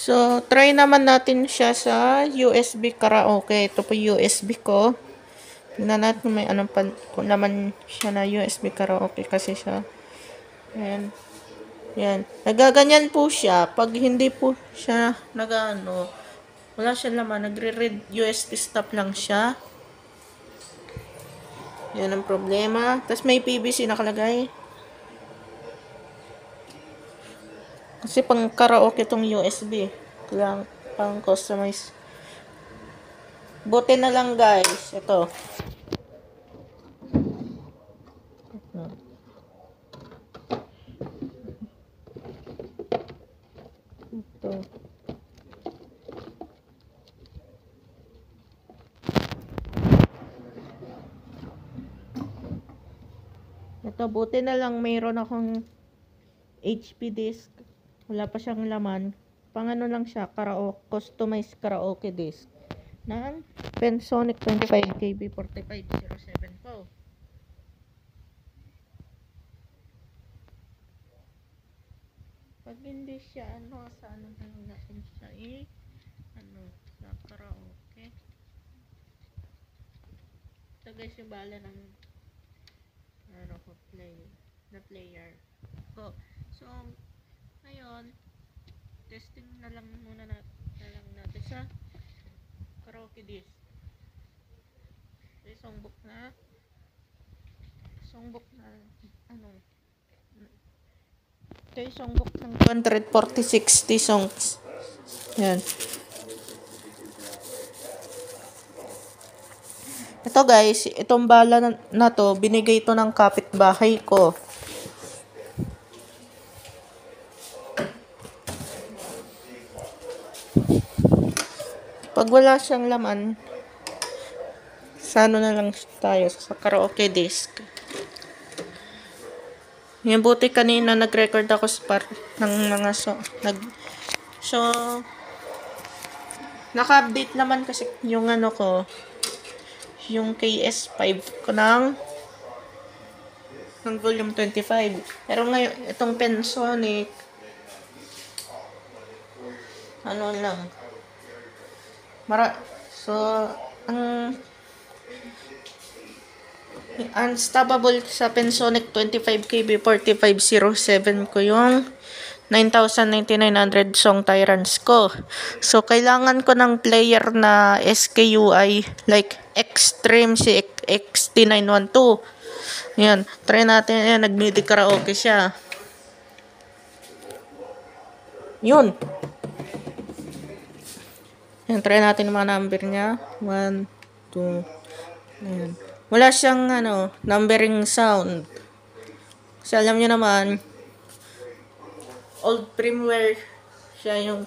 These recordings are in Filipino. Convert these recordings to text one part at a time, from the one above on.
So, try naman natin siya sa USB karaoke. Ito po USB ko. Tingnan natin kung may anong kung naman siya na USB karaoke kasi siya. Ayan. Yan. Nagaganyan po siya. Pag hindi po siya nagano, wala siya laman. Nagre-read USB stop lang siya. Yan ang problema. Tapos may PVC nakalagay. Kasi pang karaoke itong USB. Kailangan pang customize. Buti na lang guys. Ito. Ito. Ito, buti na lang mayroon akong HP disk. Wala pa siyang laman. Pang ano lang siya, customized karaoke disk. Ng Pensonic 25KB 4507 po. Pag hindi siya, sa ano lang natin siya sa karaoke. Ito guys, yung bala ng player ko. So, ngayon, testing na lang muna natin sa karaoke disk. So, songbook na ito yung songbook ng 240-60 songs. Yan. Ito guys, itong bala na to, binigay ito ng kapitbahay ko. Pag wala siyang laman, sa ano na lang tayo, sa karaoke disk. Yung buti kanina nag-record ako ng mga naka-update naman kasi yung yung KS5 ko ng volume 25. Pero ngayon, itong Pensonic, lang. Ang unstoppable sa Pensonic 25KB 4507 ko yung 9,900 song tyrants ko. So, kailangan ko ng player na SKUI like Extreme si XT912. Yan. Try natin. Ayan, nag-MIDI karaoke siya. Yun. Yan, try natin yung mga number niya. 1, 2, ayan. Wala siyang numbering sound. Kasi alam nyo naman, old firmware siya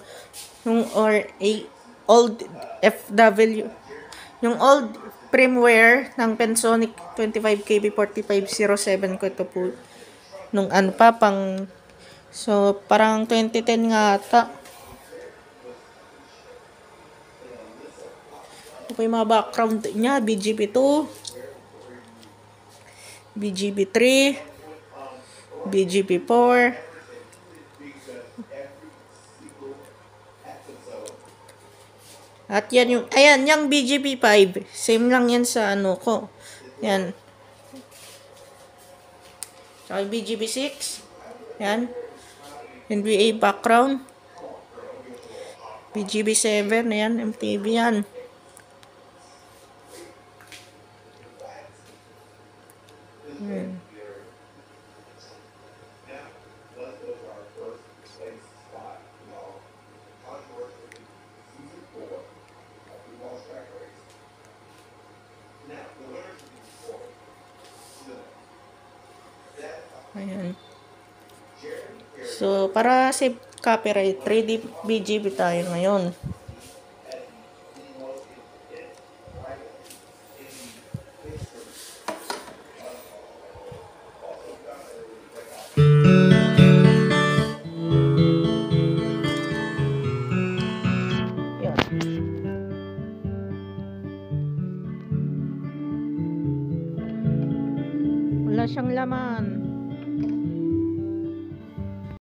old FW. Yung old firmware ng Pensonic 25KB 4507 ko ito po. Nung so parang 2010 nga ata. Ito po yung mga background niya, BGB2. BGB3, BGB4, at yan yung BGB5, same lang yan sa ko, yan, so BGB6, yan, NBA background, BGB7, yan, MTV yan. Ayan. So, para save copyright, 3D BGB tayo ngayon. Wala siyang laman.